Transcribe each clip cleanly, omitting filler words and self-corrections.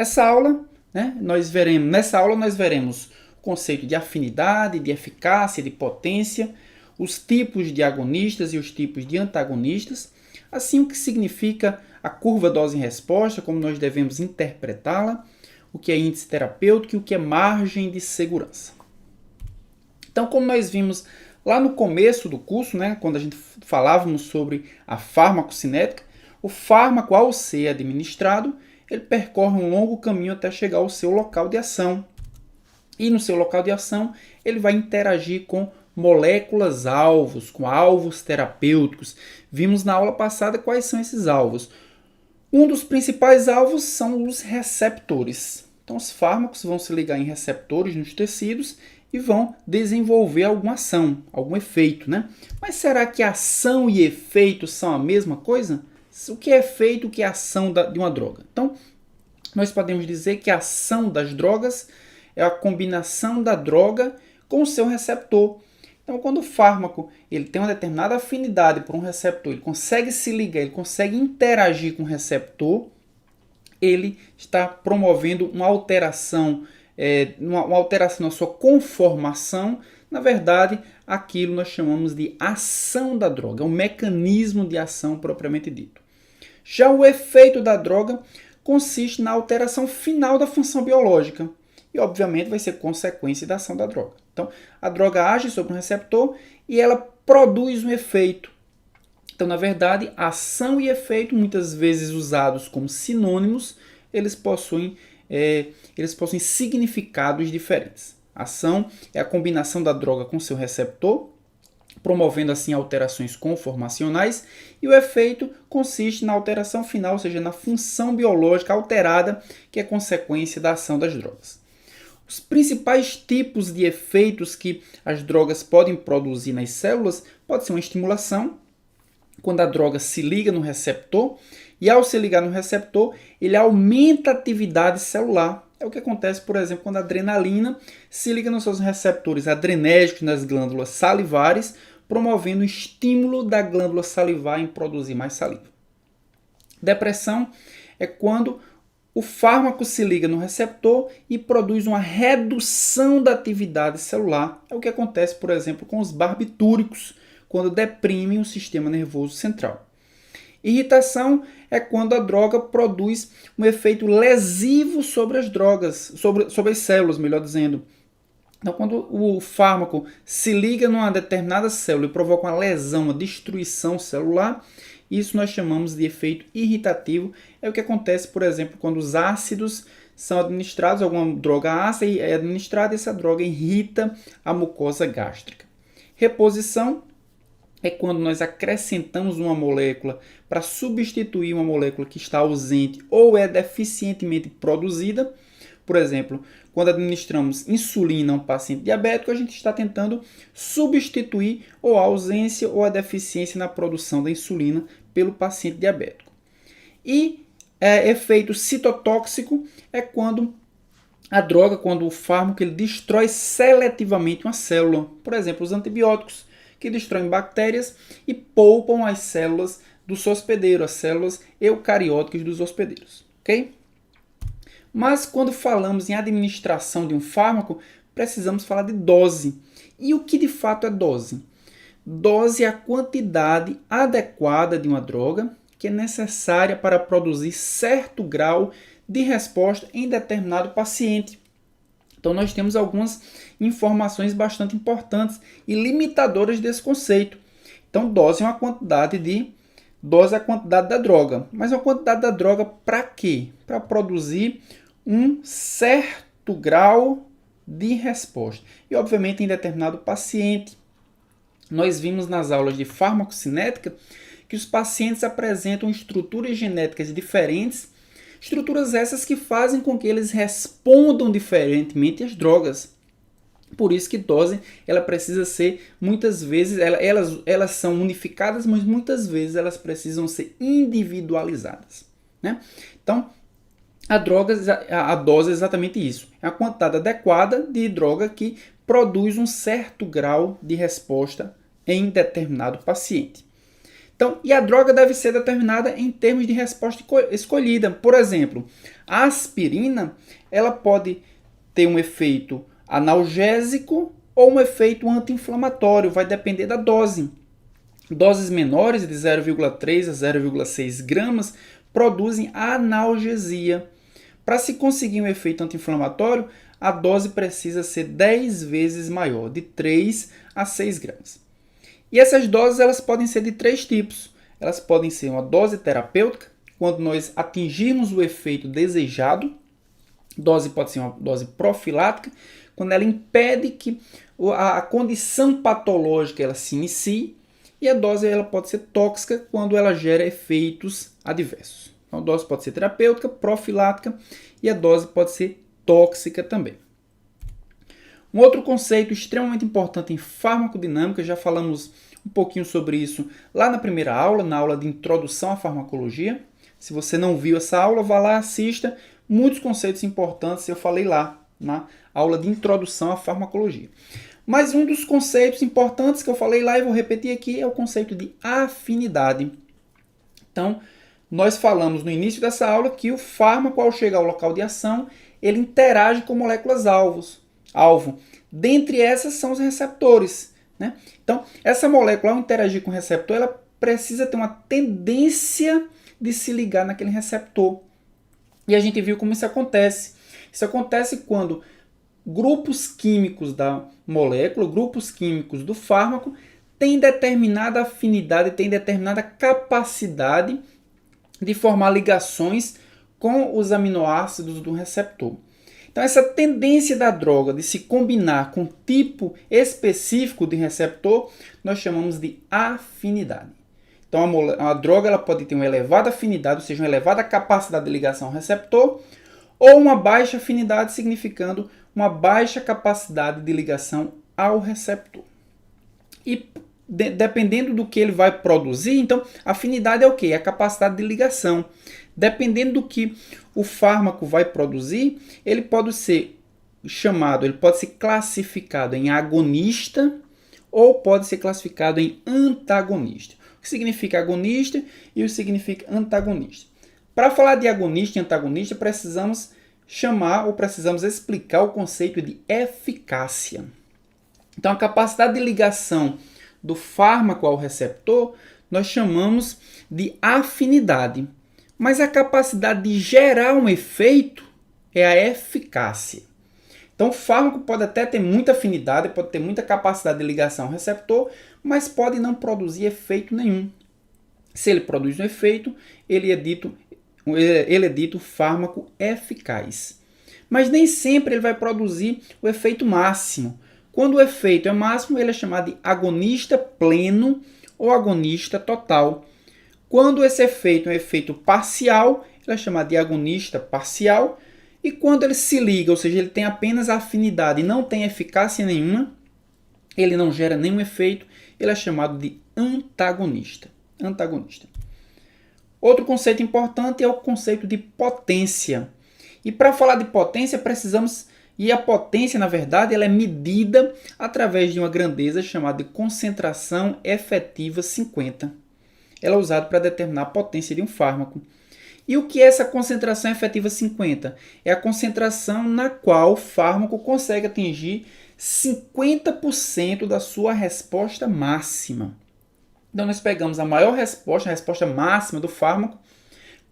Nessa aula nós veremos o conceito de afinidade, de eficácia, de potência, os tipos de agonistas e os tipos de antagonistas, assim o que significa a curva dose-resposta, como nós devemos interpretá-la, o que é índice terapêutico e o que é margem de segurança. Então, como nós vimos lá no começo do curso, quando a gente falávamos sobre a farmacocinética, o fármaco, ao ser administrado, ele percorre um longo caminho até chegar ao seu local de ação. E no seu local de ação, ele vai interagir com moléculas-alvos, com alvos terapêuticos. Vimos na aula passada quais são esses alvos. Um dos principais alvos são os receptores. Então, os fármacos vão se ligar em receptores nos tecidos e vão desenvolver alguma ação, algum efeito, Mas será que ação e efeito são a mesma coisa? O que é efeito, o que é ação de uma droga? Então, nós podemos dizer que a ação das drogas é a combinação da droga com o seu receptor. Então, quando o fármaco ele tem uma determinada afinidade por um receptor, ele consegue se ligar, ele consegue interagir com o receptor, ele está promovendo uma alteração na sua conformação. Na verdade, aquilo nós chamamos de ação da droga, é um mecanismo de ação propriamente dito. Já o efeito da droga consiste na alteração final da função biológica e, obviamente, vai ser consequência da ação da droga. Então, a droga age sobre um receptor e ela produz um efeito. Então, na verdade, ação e efeito, muitas vezes usados como sinônimos, eles possuem significados diferentes. Ação é a combinação da droga com seu receptor, promovendo assim alterações conformacionais, e o efeito consiste na alteração final, ou seja, na função biológica alterada, que é consequência da ação das drogas. Os principais tipos de efeitos que as drogas podem produzir nas células pode ser uma estimulação, quando a droga se liga no receptor, e ao se ligar no receptor, ele aumenta a atividade celular. É o que acontece, por exemplo, quando a adrenalina se liga nos seus receptores adrenérgicos nas glândulas salivares, promovendo o estímulo da glândula salivar em produzir mais saliva. Depressão é quando o fármaco se liga no receptor e produz uma redução da atividade celular. É o que acontece, por exemplo, com os barbitúricos, quando deprimem o sistema nervoso central. Irritação é quando a droga produz um efeito lesivo sobre as drogas, sobre as células, melhor dizendo. Então, quando o fármaco se liga numa determinada célula e provoca uma lesão, uma destruição celular, isso nós chamamos de efeito irritativo. É o que acontece, por exemplo, quando os ácidos são administrados, alguma droga ácida é administrada e essa droga irrita a mucosa gástrica. Reposição é quando nós acrescentamos uma molécula para substituir uma molécula que está ausente ou é deficientemente produzida. Por exemplo, quando administramos insulina a um paciente diabético, a gente está tentando substituir ou a ausência ou a deficiência na produção da insulina pelo paciente diabético. E efeito citotóxico é quando quando o fármaco ele destrói seletivamente uma célula. Por exemplo, os antibióticos, que destroem bactérias e poupam as células do seu hospedeiro, as células eucarióticas dos hospedeiros. Ok? Mas quando falamos em administração de um fármaco, precisamos falar de dose. E o que de fato é dose? Dose é a quantidade adequada de uma droga que é necessária para produzir certo grau de resposta em determinado paciente. Então, nós temos algumas informações bastante importantes e limitadoras desse conceito. Então, dose é a quantidade da droga. Mas a quantidade da droga para quê? Para produzir um certo grau de resposta. E, obviamente, em determinado paciente. Nós vimos nas aulas de farmacocinética que os pacientes apresentam estruturas genéticas diferentes, estruturas essas que fazem com que eles respondam diferentemente às drogas. Por isso que dose ela precisa ser, muitas vezes, elas são unificadas, mas muitas vezes elas precisam ser individualizadas. Então, a dose é exatamente isso. É a quantidade adequada de droga que produz um certo grau de resposta em determinado paciente. Então, e a droga deve ser determinada em termos de resposta escolhida. Por exemplo, a aspirina, ela pode ter um efeito analgésico ou um efeito anti-inflamatório, vai depender da dose. Doses menores, de 0,3 a 0,6 gramas, produzem analgesia. Para se conseguir um efeito anti-inflamatório, a dose precisa ser 10 vezes maior, de 3 a 6 gramas. E essas doses elas podem ser de três tipos. Elas podem ser uma dose terapêutica, quando nós atingirmos o efeito desejado. Dose pode ser uma dose profilática, quando ela impede que a condição patológica ela se inicie. E a dose ela pode ser tóxica, quando ela gera efeitos adversos. Então, a dose pode ser terapêutica, profilática e a dose pode ser tóxica também. Um outro conceito extremamente importante em farmacodinâmica, já falamos um pouquinho sobre isso lá na primeira aula, na aula de introdução à farmacologia. Se você não viu essa aula, vá lá, assista. Muitos conceitos importantes eu falei lá na aula de introdução à farmacologia. Mas um dos conceitos importantes que eu falei lá e vou repetir aqui é o conceito de afinidade. Então, nós falamos no início dessa aula que o fármaco, ao chegar ao local de ação, ele interage com moléculas alvo. Dentre essas são os receptores, né? Então, essa molécula, ao interagir com o receptor, ela precisa ter uma tendência de se ligar naquele receptor. E a gente viu como isso acontece. Isso acontece quando grupos químicos da molécula, grupos químicos do fármaco, têm determinada afinidade, têm determinada capacidade de formar ligações com os aminoácidos do receptor. Então, essa tendência da droga de se combinar com tipo específico de receptor, nós chamamos de afinidade. Então, a droga ela pode ter uma elevada afinidade, ou seja, uma elevada capacidade de ligação ao receptor, ou uma baixa afinidade, significando uma baixa capacidade de ligação ao receptor. E dependendo do que ele vai produzir, então, afinidade é o quê? É a capacidade de ligação. Dependendo do que o fármaco vai produzir, ele pode ser classificado em agonista ou pode ser classificado em antagonista. O que significa agonista e o que significa antagonista. Para falar de agonista e antagonista, precisamos explicar o conceito de eficácia. Então, a capacidade de ligação do fármaco ao receptor, nós chamamos de afinidade. Mas a capacidade de gerar um efeito é a eficácia. Então, o fármaco pode até ter muita afinidade, pode ter muita capacidade de ligação ao receptor, mas pode não produzir efeito nenhum. Se ele produz um efeito, ele é dito fármaco eficaz. Mas nem sempre ele vai produzir o efeito máximo. Quando o efeito é máximo, ele é chamado de agonista pleno ou agonista total. Quando esse efeito é um efeito parcial, ele é chamado de agonista parcial. E quando ele se liga, ou seja, ele tem apenas afinidade e não tem eficácia nenhuma, ele não gera nenhum efeito, ele é chamado de antagonista. Outro conceito importante é o conceito de potência. E para falar de potência, e a potência, na verdade, ela é medida através de uma grandeza chamada de concentração efetiva 50. Ela é usada para determinar a potência de um fármaco. E o que é essa concentração efetiva 50? É a concentração na qual o fármaco consegue atingir 50% da sua resposta máxima. Então, nós pegamos a maior resposta, a resposta máxima do fármaco.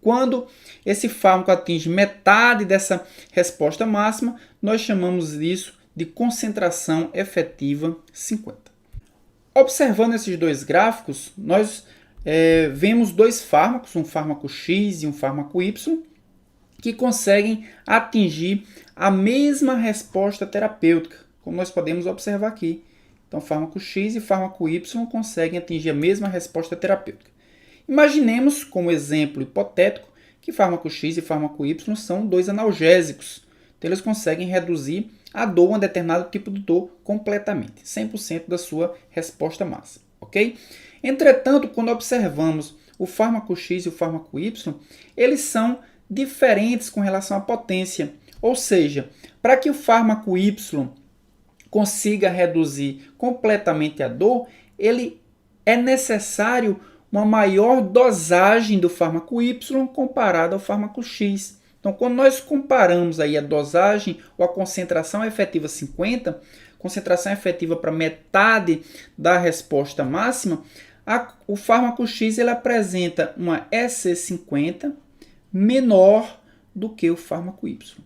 Quando esse fármaco atinge metade dessa resposta máxima, nós chamamos isso de concentração efetiva 50. Observando esses dois gráficos, nós vemos dois fármacos, um fármaco X e um fármaco Y, que conseguem atingir a mesma resposta terapêutica, como nós podemos observar aqui. Então, fármaco X e fármaco Y conseguem atingir a mesma resposta terapêutica. Imaginemos, como exemplo hipotético, que fármaco X e fármaco Y são dois analgésicos. Então, eles conseguem reduzir a dor, um determinado tipo de dor, completamente, 100% da sua resposta máxima, ok? Entretanto, quando observamos o fármaco X e o fármaco Y, eles são diferentes com relação à potência. Ou seja, para que o fármaco Y consiga reduzir completamente a dor, ele é necessário uma maior dosagem do fármaco Y comparado ao fármaco X. Então, quando nós comparamos aí a dosagem ou a concentração efetiva 50, concentração efetiva para metade da resposta máxima, o fármaco X ele apresenta uma EC50 menor do que o fármaco Y.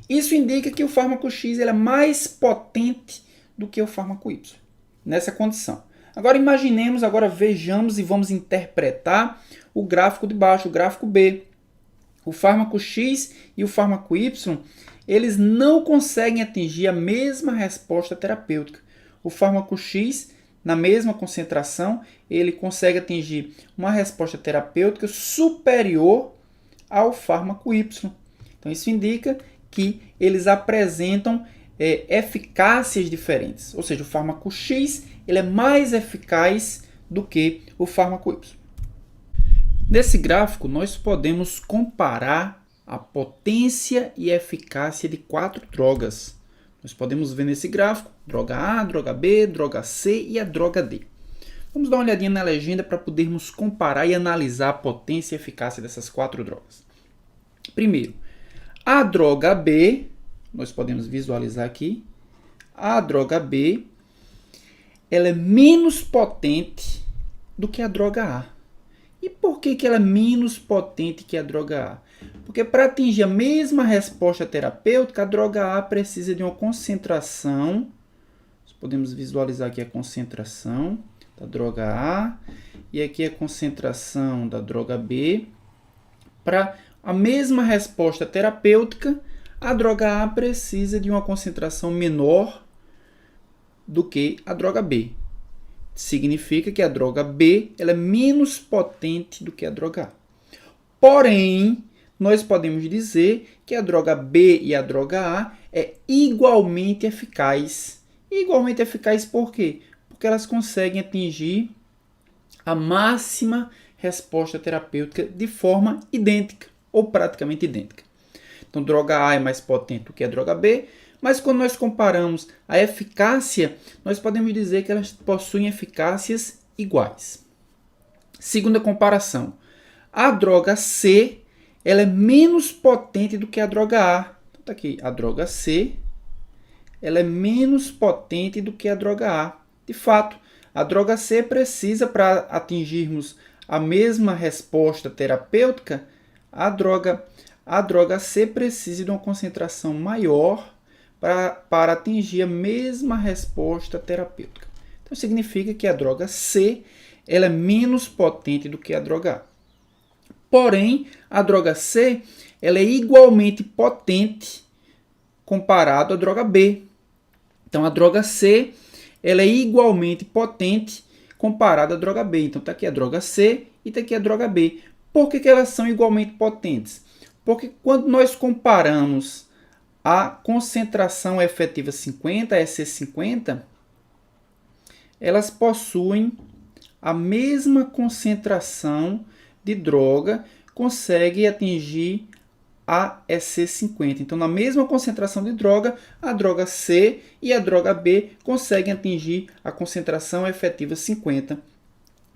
Isso indica que o fármaco X ele é mais potente do que o fármaco Y, nessa condição. Agora imaginemos, agora vejamos e vamos interpretar o gráfico de baixo, o gráfico B. O fármaco X e o fármaco Y, eles não conseguem atingir a mesma resposta terapêutica. O fármaco X, na mesma concentração, ele consegue atingir uma resposta terapêutica superior ao fármaco Y. Então, isso indica que eles apresentam eficácias diferentes. Ou seja, o fármaco X ele é mais eficaz do que o fármaco Y. Nesse gráfico, nós podemos comparar a potência e eficácia de 4 drogas. Nós podemos ver nesse gráfico droga A, droga B, droga C e a droga D. Vamos dar uma olhadinha na legenda para podermos comparar e analisar a potência e eficácia dessas 4 drogas. Primeiro, a droga B, nós podemos visualizar aqui, a droga B, ela é menos potente do que a droga A. E por que ela é menos potente que a droga A? Porque para atingir a mesma resposta terapêutica, a droga A precisa de uma concentração. Nós podemos visualizar aqui a concentração da droga A e aqui a concentração da droga B. Para a mesma resposta terapêutica, a droga A precisa de uma concentração menor do que a droga B. Significa que a droga B ela é menos potente do que a droga A. Porém, nós podemos dizer que a droga B e a droga A é igualmente eficaz. Igualmente eficaz por quê? Porque elas conseguem atingir a máxima resposta terapêutica de forma idêntica ou praticamente idêntica. Então, droga A é mais potente do que a droga B, mas quando nós comparamos a eficácia, nós podemos dizer que elas possuem eficácias iguais. Segunda comparação, a droga C ela é menos potente do que a droga A. Então, tá aqui, a droga C ela é menos potente do que a droga A. De fato, a droga C precisa, para atingirmos a mesma resposta terapêutica, a droga C precisa de uma concentração maior para atingir a mesma resposta terapêutica. Então, significa que a droga C ela é menos potente do que a droga A. Porém, a droga C ela é igualmente potente comparado à droga B. Então, a droga C ela é igualmente potente comparada à droga B. Então, está aqui a droga C e está aqui a droga B. Por que elas são igualmente potentes? Porque quando nós comparamos a concentração efetiva 50, a EC50, elas possuem a mesma concentração de droga, consegue atingir a EC50. Então, na mesma concentração de droga, a droga C e a droga B conseguem atingir a concentração efetiva 50,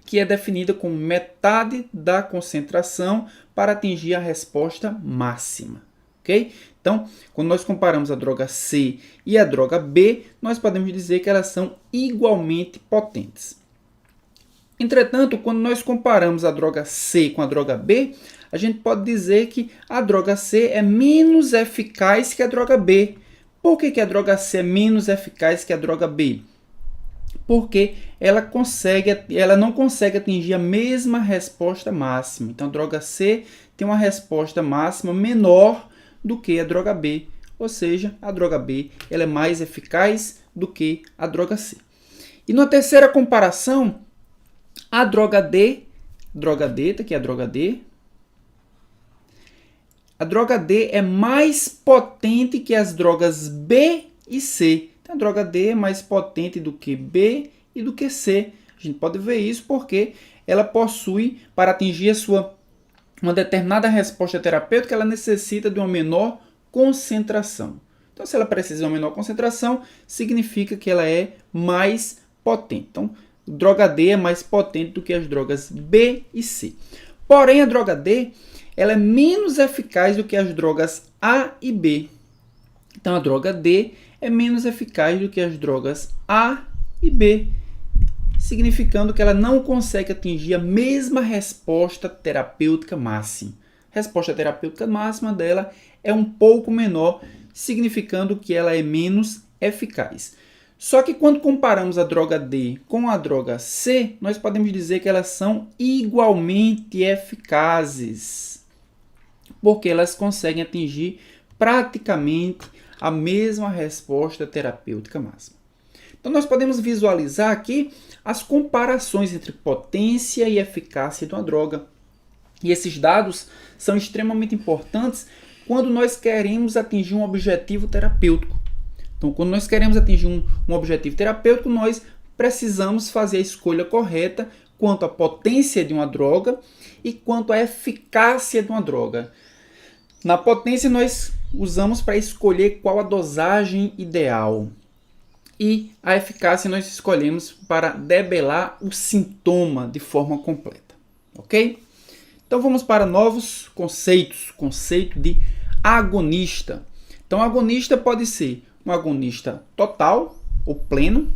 que é definida como metade da concentração para atingir a resposta máxima. Ok? Então, quando nós comparamos a droga C e a droga B, nós podemos dizer que elas são igualmente potentes. Entretanto, quando nós comparamos a droga C com a droga B, a gente pode dizer que a droga C é menos eficaz que a droga B. Por que a droga C é menos eficaz que a droga B? Porque ela não consegue atingir a mesma resposta máxima. Então, a droga C tem uma resposta máxima menor do que a droga B. Ou seja, a droga B ela é mais eficaz do que a droga C. E na terceira comparação, a droga D, está aqui a droga D. A droga D é mais potente que as drogas B e C. Então, a droga D é mais potente do que B e do que C. A gente pode ver isso porque ela possui, para atingir uma determinada resposta terapêutica, ela necessita de uma menor concentração. Então, se ela precisa de uma menor concentração, significa que ela é mais potente. Então, droga D é mais potente do que as drogas B e C. Porém, a droga D ela é menos eficaz do que as drogas A e B. Então, a droga D é menos eficaz do que as drogas A e B, significando que ela não consegue atingir a mesma resposta terapêutica máxima. A resposta terapêutica máxima dela é um pouco menor, significando que ela é menos eficaz. Só que quando comparamos a droga D com a droga C, nós podemos dizer que elas são igualmente eficazes, porque elas conseguem atingir praticamente a mesma resposta terapêutica máxima. Então, nós podemos visualizar aqui as comparações entre potência e eficácia de uma droga. E esses dados são extremamente importantes quando nós queremos atingir um objetivo terapêutico. Então, quando nós queremos atingir um objetivo terapêutico, nós precisamos fazer a escolha correta quanto à potência de uma droga e quanto à eficácia de uma droga. Na potência, nós usamos para escolher qual a dosagem ideal. E a eficácia nós escolhemos para debelar o sintoma de forma completa. Ok? Então vamos para novos conceitos. Conceito de agonista. Então, agonista pode ser um agonista total ou pleno,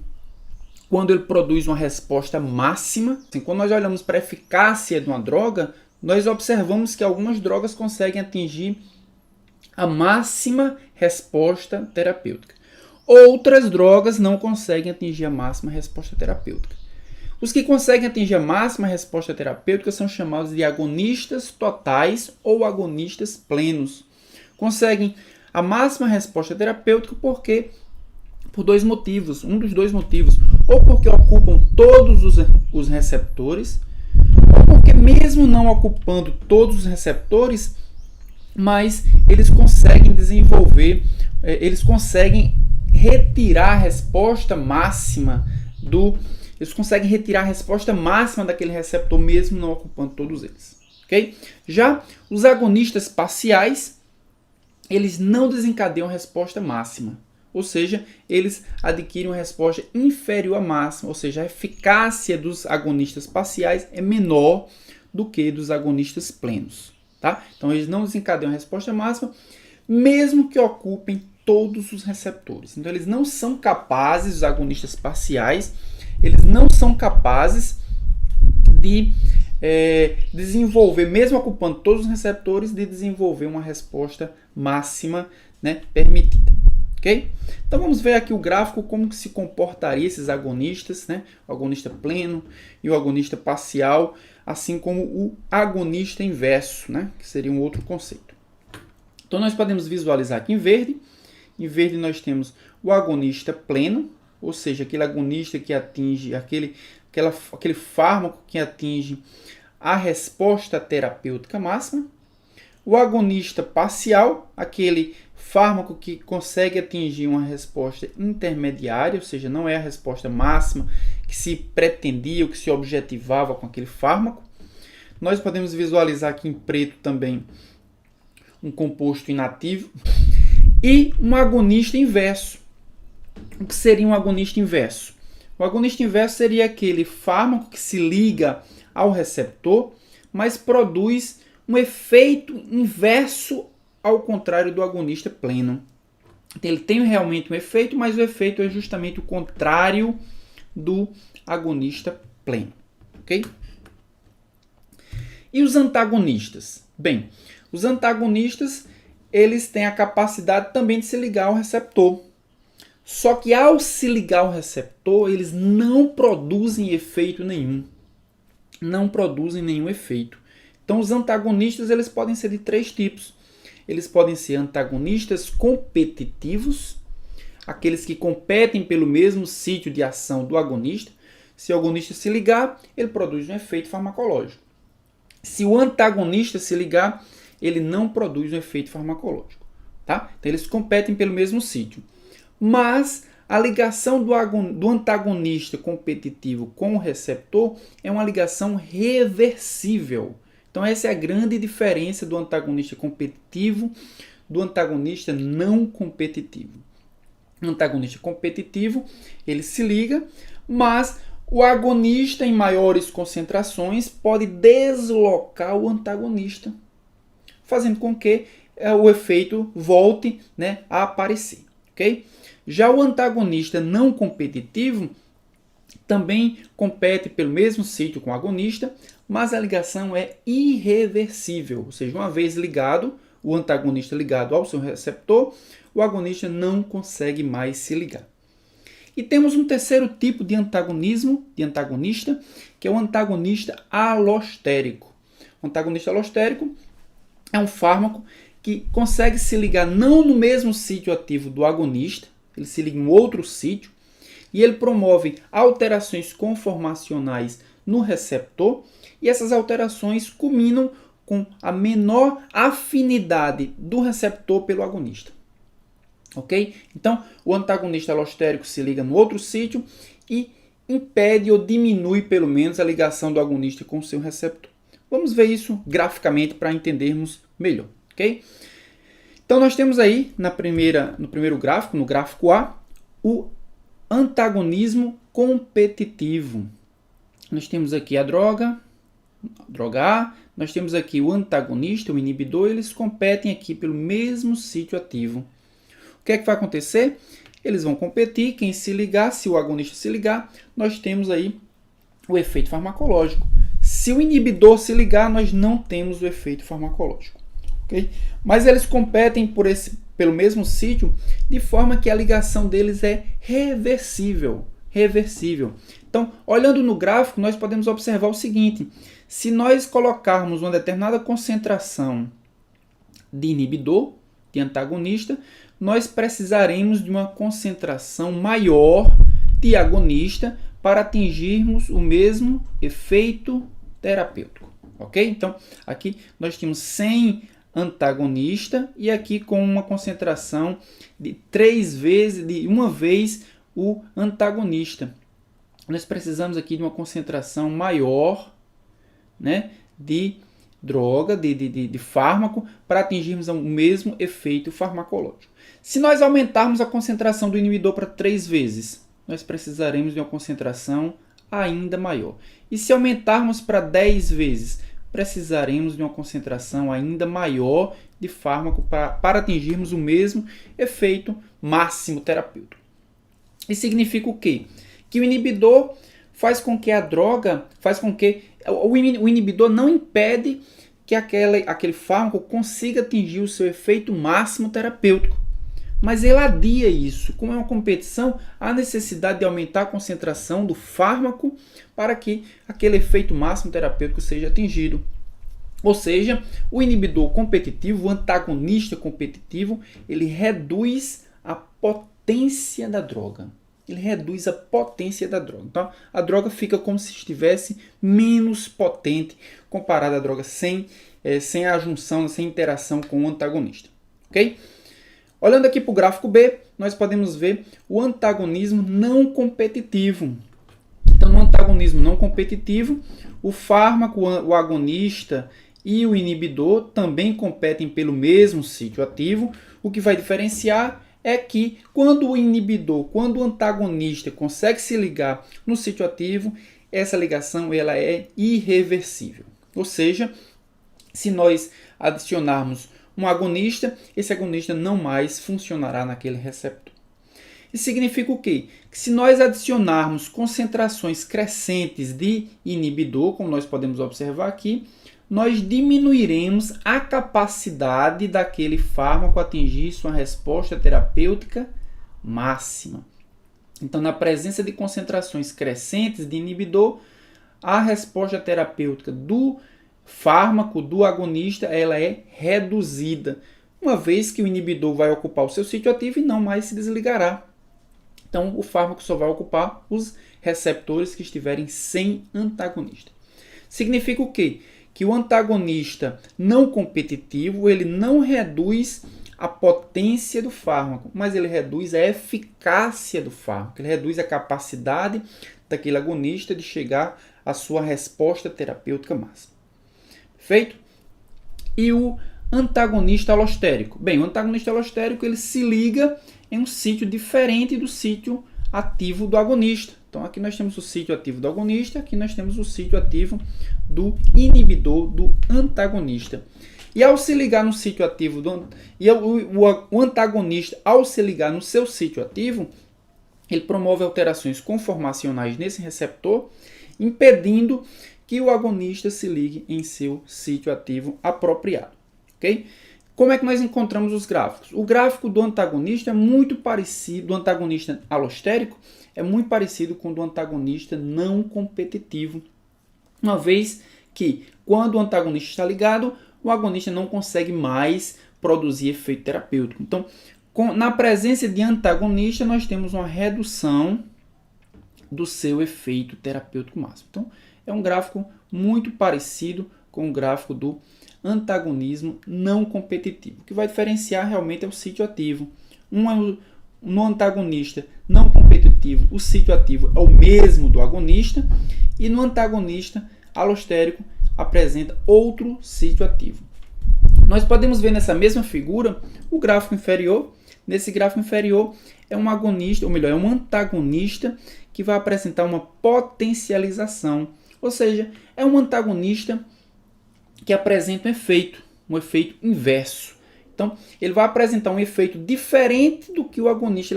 quando ele produz uma resposta máxima. Assim, quando nós olhamos para a eficácia de uma droga, nós observamos que algumas drogas conseguem atingir a máxima resposta terapêutica. Outras drogas não conseguem atingir a máxima resposta terapêutica. Os que conseguem atingir a máxima resposta terapêutica são chamados de agonistas totais ou agonistas plenos. Conseguem a máxima resposta terapêutica por dois motivos. Um dos dois motivos. Ou porque ocupam todos os receptores, ou porque mesmo não ocupando todos os receptores, mas eles conseguem desenvolver, eles conseguem retirar a resposta máxima daquele receptor, mesmo não ocupando todos eles. Okay? Já os agonistas parciais, eles não desencadeiam a resposta máxima. Ou seja, eles adquirem uma resposta inferior à máxima. Ou seja, a eficácia dos agonistas parciais é menor do que dos agonistas plenos. Tá? Então, eles não desencadeiam a resposta máxima, mesmo que ocupem todos os receptores. Então, eles não são capazes, os agonistas parciais, eles não são capazes de desenvolver, mesmo ocupando todos os receptores, de desenvolver uma resposta máxima, né, permitida. Okay? Então, vamos ver aqui o gráfico, como que se comportaria esses agonistas, né? O agonista pleno e o agonista parcial, assim como o agonista inverso, né? Que seria um outro conceito. Então, nós podemos visualizar aqui em verde. Em verde nós temos o agonista pleno, ou seja, aquele agonista que atinge, aquele fármaco que atinge a resposta terapêutica máxima. O agonista parcial, aquele fármaco que consegue atingir uma resposta intermediária, ou seja, não é a resposta máxima que se pretendia ou que se objetivava com aquele fármaco. Nós podemos visualizar aqui em preto também um composto inativo. E um agonista inverso. O que seria um agonista inverso? O agonista inverso seria aquele fármaco que se liga ao receptor, mas produz um efeito inverso ao contrário do agonista pleno. Então, ele tem realmente um efeito, mas o efeito é justamente o contrário do agonista pleno. Ok? E os antagonistas? Bem, os antagonistas, eles têm a capacidade também de se ligar ao receptor. Só que ao se ligar ao receptor, eles não produzem efeito nenhum. Não produzem nenhum efeito. Então, os antagonistas, eles podem ser de três tipos. Eles podem ser antagonistas competitivos, aqueles que competem pelo mesmo sítio de ação do agonista. Se o agonista se ligar, ele produz um efeito farmacológico. Se o antagonista se ligar, ele não produz um efeito farmacológico. Tá? Então, eles competem pelo mesmo sítio. Mas a ligação do antagonista competitivo com o receptor é uma ligação reversível. Então, essa é a grande diferença do antagonista competitivo do antagonista não competitivo. O antagonista competitivo, ele se liga, mas O agonista em maiores concentrações pode deslocar o antagonista, fazendo com que o efeito volte, né, a aparecer. Okay? Já o antagonista não competitivo também compete pelo mesmo sítio com o agonista, mas a ligação é irreversível, ou seja, uma vez ligado, o antagonista ligado ao seu receptor, o agonista não consegue mais se ligar. E temos um terceiro tipo de antagonista, que é o antagonista alostérico. O antagonista alostérico é um fármaco que consegue se ligar não no mesmo sítio ativo do agonista, ele se liga em outro sítio, e ele promove alterações conformacionais no receptor, e essas alterações culminam com a menor afinidade do receptor pelo agonista. Ok? Então, o antagonista alostérico se liga no outro sítio e impede ou diminui, pelo menos, a ligação do agonista com o seu receptor. Vamos ver isso graficamente para entendermos melhor. Ok? Então, nós temos aí no primeiro gráfico, no gráfico A, o antagonismo competitivo. Nós temos aqui a droga A, nós temos aqui o antagonista, o inibidor, eles competem aqui pelo mesmo sítio ativo. O que é que vai acontecer? Eles vão competir, quem se ligar, se o agonista se ligar, nós temos aí o efeito farmacológico. Se o inibidor se ligar, nós não temos o efeito farmacológico. Okay? Mas eles competem pelo mesmo sítio, de forma que a ligação deles é reversível. Então, olhando no gráfico, nós podemos observar o seguinte: se nós colocarmos uma determinada concentração de inibidor, de antagonista, nós precisaremos de uma concentração maior de agonista para atingirmos o mesmo efeito terapêutico. Ok? Então, aqui nós tínhamos 100 antagonista e aqui com uma concentração de uma vez o antagonista. Nós precisamos aqui de uma concentração maior, né, de droga, de fármaco, para atingirmos o mesmo efeito farmacológico. Se nós aumentarmos a concentração do inibidor para 3 vezes, nós precisaremos de uma concentração ainda maior. E se aumentarmos para 10 vezes, precisaremos de uma concentração ainda maior de fármaco para atingirmos o mesmo efeito máximo terapêutico. Isso significa o quê? Que o inibidor faz com que o inibidor não impede que aquele fármaco consiga atingir o seu efeito máximo terapêutico. Mas ele adia isso. Como é uma competição, há necessidade de aumentar a concentração do fármaco para que aquele efeito máximo terapêutico seja atingido. Ou seja, o inibidor competitivo, o antagonista competitivo, ele reduz a potência da droga. Então, a droga fica como se estivesse menos potente comparada à droga sem a junção, sem interação com o antagonista. Ok? Olhando aqui para o gráfico B, nós podemos ver o antagonismo não competitivo. Então, no antagonismo não competitivo, o fármaco, o agonista e o inibidor também competem pelo mesmo sítio ativo. O que vai diferenciar é que quando o antagonista consegue se ligar no sítio ativo, essa ligação ela é irreversível. Ou seja, se nós adicionarmos um agonista, esse agonista não mais funcionará naquele receptor. Isso significa o quê? Que se nós adicionarmos concentrações crescentes de inibidor, como nós podemos observar aqui, nós diminuiremos a capacidade daquele fármaco atingir sua resposta terapêutica máxima. Então, na presença de concentrações crescentes de inibidor, a resposta terapêutica do fármaco, do agonista, ela é reduzida, uma vez que o inibidor vai ocupar o seu sítio ativo e não mais se desligará. Então, o fármaco só vai ocupar os receptores que estiverem sem antagonista. Significa o quê? Que o antagonista não competitivo, ele não reduz a potência do fármaco, mas ele reduz a eficácia do fármaco, ele reduz a capacidade daquele agonista de chegar à sua resposta terapêutica máxima. Perfeito? E o antagonista alostérico? Bem, o antagonista alostérico ele se liga em um sítio diferente do sítio ativo do agonista. Então aqui nós temos o sítio ativo do agonista, aqui nós temos o sítio ativo do inibidor do antagonista. E ao se ligar no sítio ativo o antagonista, ao se ligar no seu sítio ativo, ele promove alterações conformacionais nesse receptor, impedindo que o agonista se ligue em seu sítio ativo apropriado. Okay? Como é que nós encontramos os gráficos? O gráfico do antagonista é muito parecido, do antagonista alostérico, é muito parecido com o do antagonista não competitivo, uma vez que quando o antagonista está ligado, o agonista não consegue mais produzir efeito terapêutico. Então, na presença de antagonista, nós temos uma redução do seu efeito terapêutico máximo. Então, é um gráfico muito parecido com o gráfico do antagonismo não competitivo. O que vai diferenciar realmente é o sítio ativo. No antagonista não competitivo, o sítio ativo é o mesmo do agonista, e no antagonista alostérico apresenta outro sítio ativo. Nós podemos ver nessa mesma figura o gráfico inferior. Nesse gráfico inferior é um agonista, ou melhor, é um antagonista que vai apresentar uma potencialização, ou seja, é um antagonista que apresenta um efeito inverso. Então, ele vai apresentar um efeito diferente do que o agonista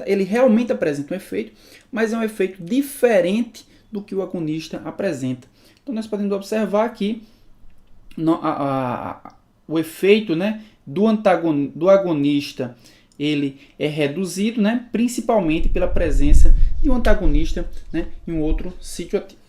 ele realmente apresenta um efeito, mas é um efeito diferente do que o agonista apresenta. Então, nós podemos observar aqui o efeito, né, do agonista, ele é reduzido, né, principalmente pela presença de um antagonista, né, em um outro sítio ativo.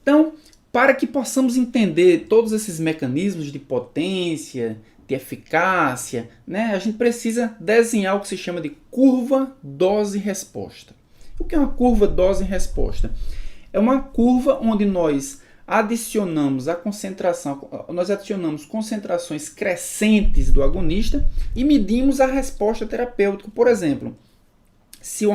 Então, para que possamos entender todos esses mecanismos de potência, de eficácia, né, a gente precisa desenhar o que se chama de curva dose-resposta. O que é uma curva dose-resposta? É uma curva onde nós adicionamos concentrações crescentes do agonista e medimos a resposta terapêutica. Por exemplo, se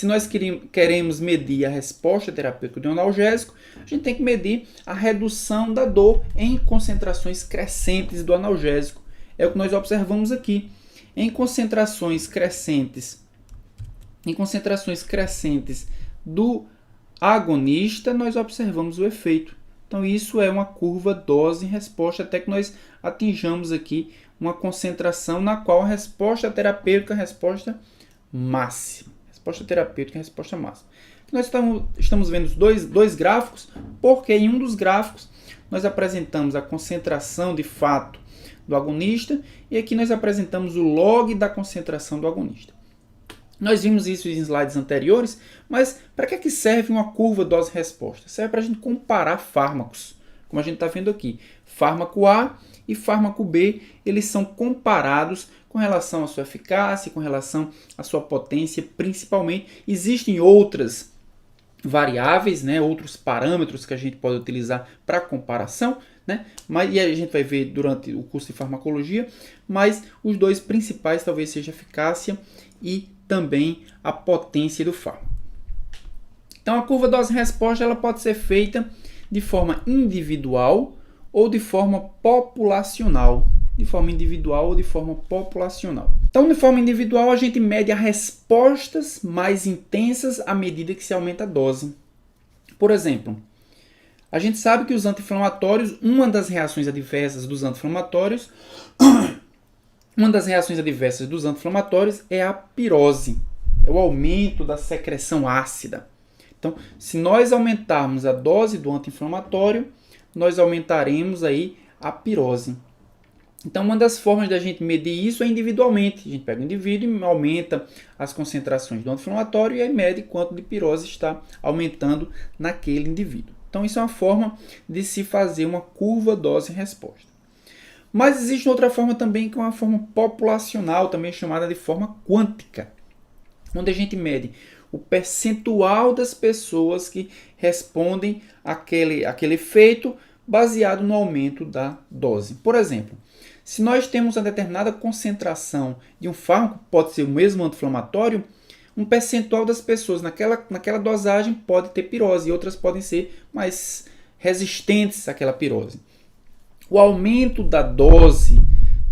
nós queremos medir a resposta terapêutica de um analgésico, a gente tem que medir a redução da dor em concentrações crescentes do analgésico. É o que nós observamos aqui. Em concentrações crescentes do agonista, nós observamos o efeito. Então, isso é uma curva dose-resposta, até que nós atinjamos aqui uma concentração na qual a resposta terapêutica é a resposta máxima. Resposta terapêutica é a resposta máxima. Nós estamos vendo os dois gráficos, porque em um dos gráficos nós apresentamos a concentração de fato do agonista, e aqui nós apresentamos o log da concentração do agonista. Nós vimos isso em slides anteriores, mas para que serve uma curva dose-resposta? Serve para a gente comparar fármacos, como a gente está vendo aqui. Fármaco A e fármaco B, eles são comparados com relação à sua eficácia, com relação à sua potência, principalmente. Existem outras variáveis, né, outros parâmetros que a gente pode utilizar para comparação, né, e a gente vai ver durante o curso de farmacologia, mas os dois principais talvez seja a eficácia e também a potência do fármaco. Então a curva dose-resposta ela pode ser feita de forma individual ou de forma populacional. De forma individual ou de forma populacional. Então, de forma individual, a gente mede as respostas mais intensas à medida que se aumenta a dose. Por exemplo, a gente sabe que os anti-inflamatórios, uma das reações adversas dos anti-inflamatórios é a pirose, é o aumento da secreção ácida. Então, se nós aumentarmos a dose do anti-inflamatório, nós aumentaremos aí a pirose. Então, uma das formas da gente medir isso é individualmente. A gente pega o indivíduo e aumenta as concentrações do anti-inflamatório e aí mede quanto de pirose está aumentando naquele indivíduo. Então, isso é uma forma de se fazer uma curva dose-resposta. Mas existe outra forma também, que é uma forma populacional, também chamada de forma quântica, onde a gente mede o percentual das pessoas que respondem àquele efeito baseado no aumento da dose. Por exemplo, se nós temos uma determinada concentração de um fármaco, pode ser o mesmo anti-inflamatório, um percentual das pessoas naquela dosagem pode ter pirose e outras podem ser mais resistentes àquela pirose. O aumento da dose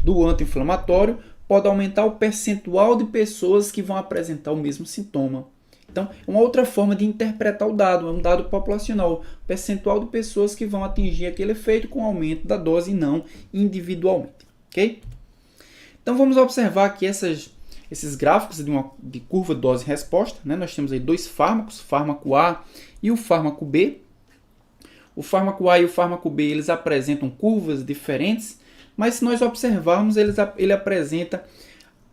do anti-inflamatório pode aumentar o percentual de pessoas que vão apresentar o mesmo sintoma. Então, é uma outra forma de interpretar o dado, é um dado populacional, percentual de pessoas que vão atingir aquele efeito com aumento da dose e não individualmente, ok? Então, vamos observar aqui esses gráficos de curva dose-resposta, né? Nós temos aí dois fármacos, fármaco A e o fármaco B. O fármaco A e o fármaco B, eles apresentam curvas diferentes, mas se nós observarmos, ele apresenta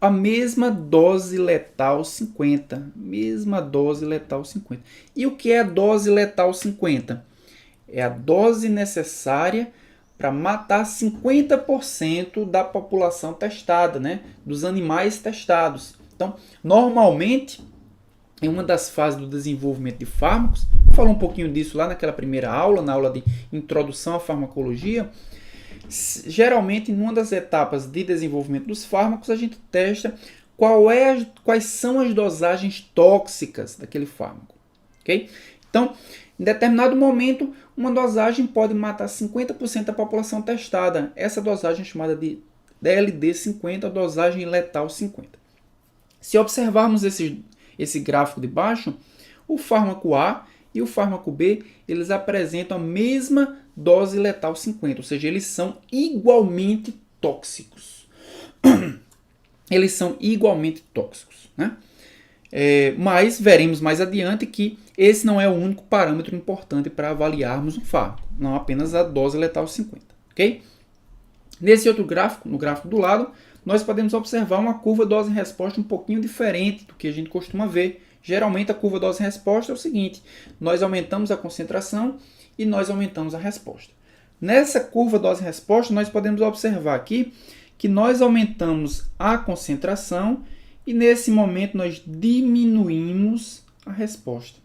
a mesma dose letal 50. Mesma dose letal 50. E o que é a dose letal 50? É a dose necessária para matar 50% da população testada, né? Dos animais testados. Então, normalmente, em uma das fases do desenvolvimento de fármacos, falou um pouquinho disso lá naquela primeira aula, na aula de introdução à farmacologia. Geralmente, em uma das etapas de desenvolvimento dos fármacos, a gente testa quais são as dosagens tóxicas daquele fármaco. Okay? Então, em determinado momento, uma dosagem pode matar 50% da população testada. Essa dosagem é chamada de LD50, a dosagem letal 50. Se observarmos esse gráfico de baixo, o fármaco A e o fármaco B, eles apresentam a mesma dose letal 50, ou seja, eles são igualmente tóxicos. Eles são igualmente tóxicos, né? Mas veremos mais adiante que esse não é o único parâmetro importante para avaliarmos um fármaco, não apenas a dose letal 50, ok? Nesse outro gráfico, no gráfico do lado, nós podemos observar uma curva dose-resposta um pouquinho diferente do que a gente costuma ver. Geralmente a curva dose-resposta é o seguinte: nós aumentamos a concentração e nós aumentamos a resposta. Nessa curva dose-resposta, nós podemos observar aqui que nós aumentamos a concentração e nesse momento nós diminuímos a resposta.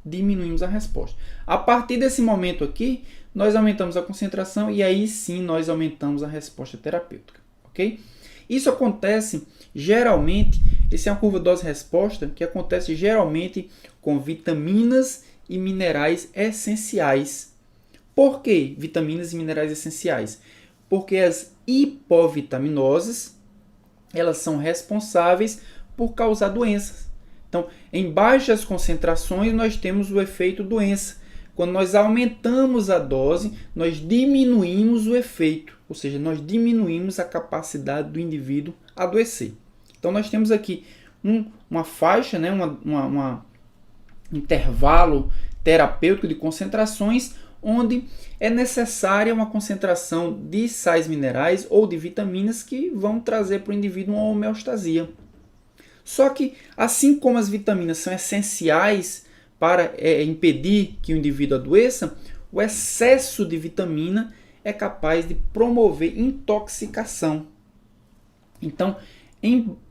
Diminuímos a resposta. A partir desse momento aqui, nós aumentamos a concentração e aí sim nós aumentamos a resposta terapêutica, ok? Isso acontece geralmente, essa é uma curva dose-resposta que acontece geralmente com vitaminas e minerais essenciais. Por que vitaminas e minerais essenciais? Porque as hipovitaminoses, elas são responsáveis por causar doenças. Então, em baixas concentrações, nós temos o efeito doença. Quando nós aumentamos a dose, nós diminuímos o efeito, ou seja, nós diminuímos a capacidade do indivíduo adoecer. Então, nós temos aqui uma faixa, né, um intervalo terapêutico de concentrações, onde é necessária uma concentração de sais minerais ou de vitaminas que vão trazer para o indivíduo uma homeostasia. Só que, assim como as vitaminas são essenciais para impedir que o indivíduo adoeça, o excesso de vitamina é capaz de promover intoxicação. Então,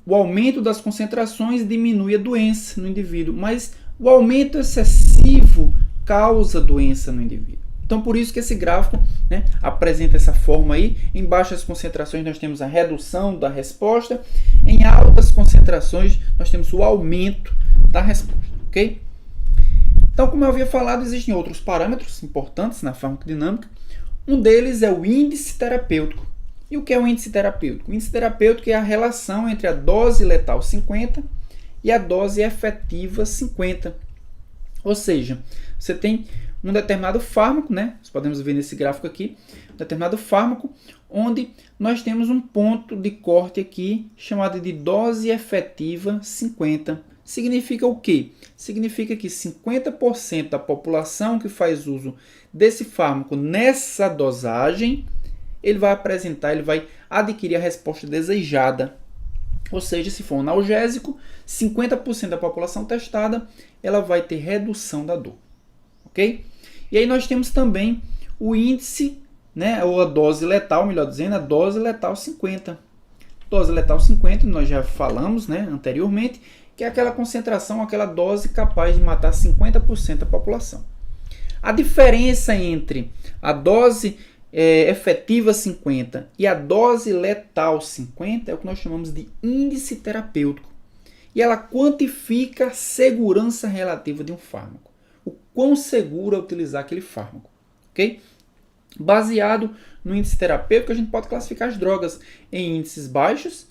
o aumento das concentrações diminui a doença no indivíduo, mas o aumento excessivo causa doença no indivíduo. Então, por isso que esse gráfico, né, apresenta essa forma aí. Em baixas concentrações nós temos a redução da resposta, em altas concentrações nós temos o aumento da resposta, ok? Então, como eu havia falado, existem outros parâmetros importantes na farmacodinâmica. Um deles é o índice terapêutico. E o que é o índice terapêutico? O índice terapêutico é a relação entre a dose letal 50 e a dose efetiva 50. Ou seja, você tem um determinado fármaco, né? Nós podemos ver nesse gráfico aqui, um determinado fármaco, onde nós temos um ponto de corte aqui, chamado de dose efetiva 50. Significa o quê? Significa que 50% da população que faz uso desse fármaco nessa dosagem, ele vai adquirir a resposta desejada. Ou seja, se for um analgésico, 50% da população testada, ela vai ter redução da dor. Ok? E aí nós temos também o índice, né, ou a dose letal, melhor dizendo, a dose letal 50. Dose letal 50, nós já falamos, né, anteriormente, que é aquela concentração, aquela dose capaz de matar 50% da população. A diferença entre a dose efetiva 50 e a dose letal 50 é o que nós chamamos de índice terapêutico. E ela quantifica a segurança relativa de um fármaco. O quão seguro é utilizar aquele fármaco. Ok? Baseado no índice terapêutico, a gente pode classificar as drogas em índices baixos,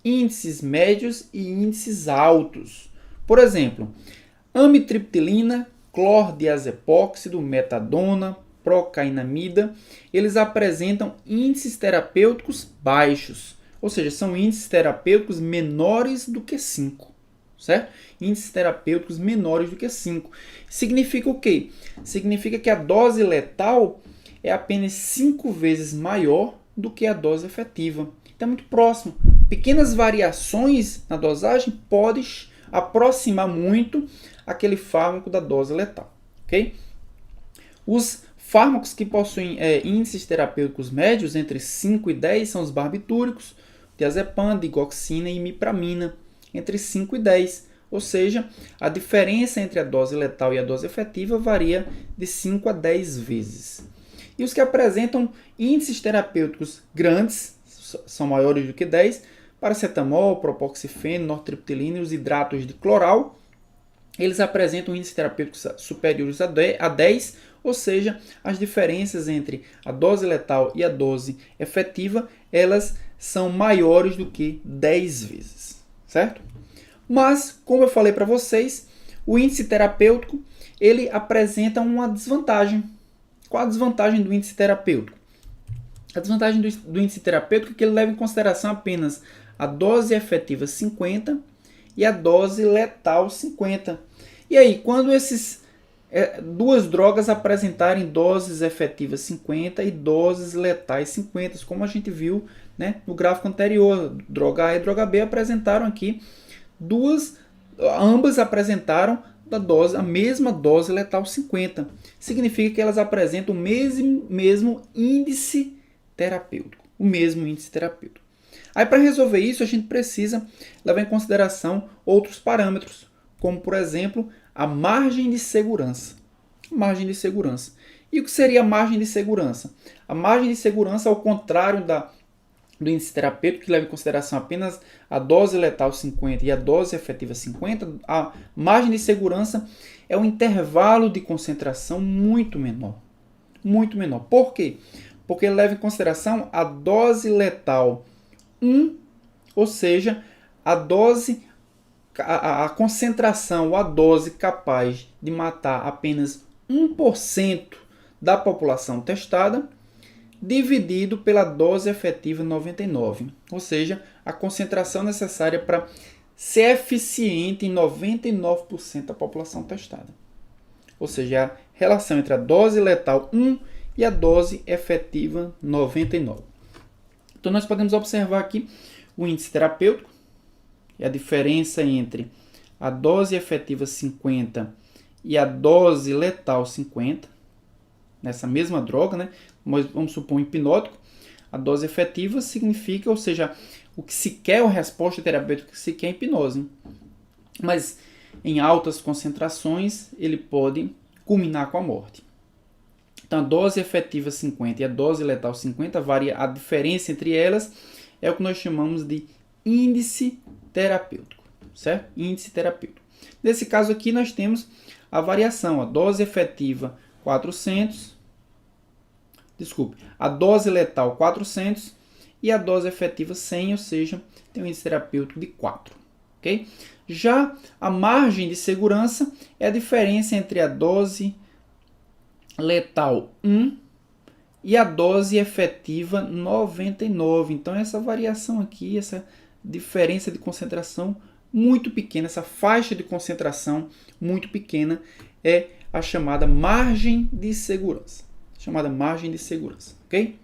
índices médios e índices altos. Por exemplo, amitriptilina, clordiazepóxido, metadona, procainamida, eles apresentam índices terapêuticos baixos, ou seja, são índices terapêuticos menores do que 5, certo? Índices terapêuticos menores do que 5. Significa o quê? Significa que a dose letal é apenas 5 vezes maior do que a dose efetiva. Então é muito próximo. Pequenas variações na dosagem podem aproximar muito aquele fármaco da dose letal, ok? Os fármacos que possuem índices terapêuticos médios entre 5 e 10 são os barbitúricos, diazepam, digoxina e imipramina, entre 5 e 10. Ou seja, a diferença entre a dose letal e a dose efetiva varia de 5 a 10 vezes. E os que apresentam índices terapêuticos grandes, são maiores do que 10, paracetamol, propoxifeno, nortriptilina e os hidratos de cloral, eles apresentam índices terapêuticos superiores a 10, ou seja, as diferenças entre a dose letal e a dose efetiva, elas são maiores do que 10 vezes, certo? Mas, como eu falei para vocês, o índice terapêutico, ele apresenta uma desvantagem. Qual a desvantagem do índice terapêutico? A desvantagem do índice terapêutico é que ele leva em consideração apenas a dose efetiva 50 e a dose letal 50. E aí, quando esses duas drogas apresentarem doses efetivas 50 e doses letais 50, como a gente viu, né, no gráfico anterior, droga A e droga B apresentaram aqui ambas apresentaram a mesma dose letal 50. Significa que elas apresentam o mesmo índice terapêutico. O mesmo índice terapêutico. Aí, para resolver isso, a gente precisa levar em consideração outros parâmetros, como, por exemplo, a margem de segurança. Margem de segurança. E o que seria a margem de segurança? A margem de segurança, ao contrário do índice terapêutico, que leva em consideração apenas a dose letal 50 e a dose efetiva 50, a margem de segurança é um intervalo de concentração muito menor. Muito menor. Por quê? Porque ele leva em consideração a dose letal 1, ou seja, a concentração ou a dose capaz de matar apenas 1% da população testada, dividido pela dose efetiva 99, ou seja, a concentração necessária para ser eficiente em 99% da população testada. Ou seja, a relação entre a dose letal 1 e a dose efetiva 99. Então, nós podemos observar aqui o índice terapêutico e a diferença entre a dose efetiva 50 e a dose letal 50, nessa mesma droga, né? Mas vamos supor um hipnótico, a dose efetiva significa, ou seja, o que se quer, a resposta terapêutica que se quer é hipnose. Mas em altas concentrações, ele pode culminar com a morte. Então, a dose efetiva 50 e a dose letal 50 varia, a diferença entre elas é o que nós chamamos de índice terapêutico, certo? Índice terapêutico. Nesse caso aqui, nós temos a variação, a dose efetiva 400, a dose letal 400 e a dose efetiva 100, ou seja, tem um índice terapêutico de 4. Okay? Já a margem de segurança é a diferença entre a dose letal 1 e a dose efetiva 99. Então, essa variação aqui, essa diferença de concentração muito pequena, essa faixa de concentração muito pequena é a chamada margem de segurança. Ok?